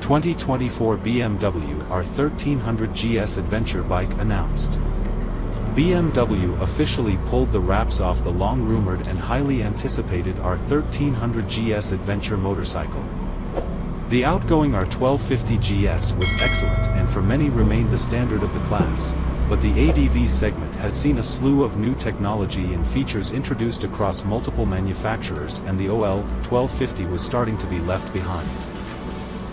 2024 BMW R 1300 GS adventure bike announced. BMW officially pulled the wraps off the long-rumored and highly anticipated R 1300 GS adventure motorcycle. The outgoing R 1250 GS was excellent and for many remained the standard of the class, but the ADV segment has seen a slew of new technology and features introduced across multiple manufacturers, and the OL 1250 was starting to be left behind.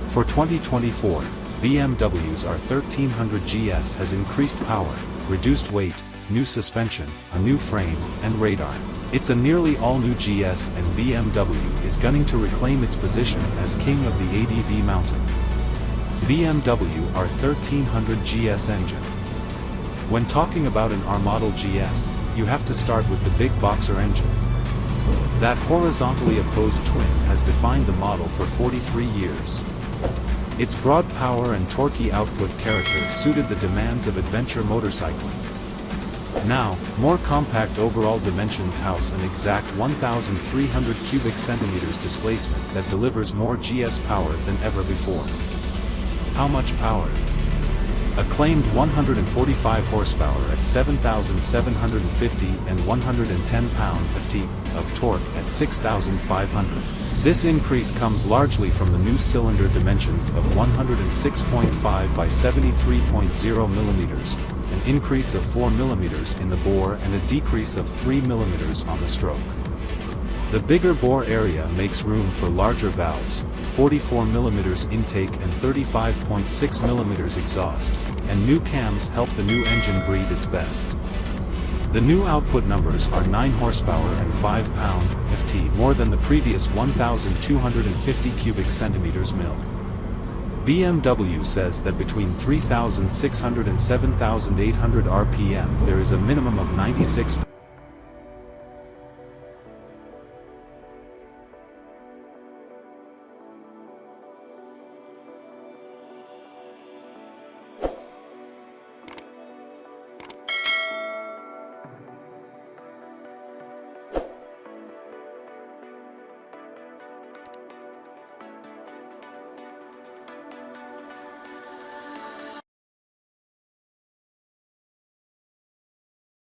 For 2024, BMW's R 1300 GS has increased power, reduced weight, new suspension, a new frame, and radar. It's a nearly all-new GS, and BMW is gunning to reclaim its position as king of the ADV mountain. BMW R 1300 GS engine. When talking about an R model GS, you have to start with the big boxer engine. That horizontally opposed twin has defined the model for 43 years. Its broad power and torquey output character suited the demands of adventure motorcycling. Now, more compact overall dimensions house an exact 1,300 cubic centimeters displacement that delivers more GS power than ever before. How much power? A claimed 145 horsepower at 7,750 and 110 pound-ft of torque at 6,500. This increase comes largely from the new cylinder dimensions of 106.5 by 73.0 mm, an increase of 4 mm in the bore and a decrease of 3 mm on the stroke. The bigger bore area makes room for larger valves, 44 mm intake and 35.6 mm exhaust, and new cams help the new engine breathe its best. The new output numbers are 9 horsepower and 5 pound-ft more than the previous 1,250 cubic centimeters mil. BMW says that between 3,600 and 7,800 RPM there is a minimum of 96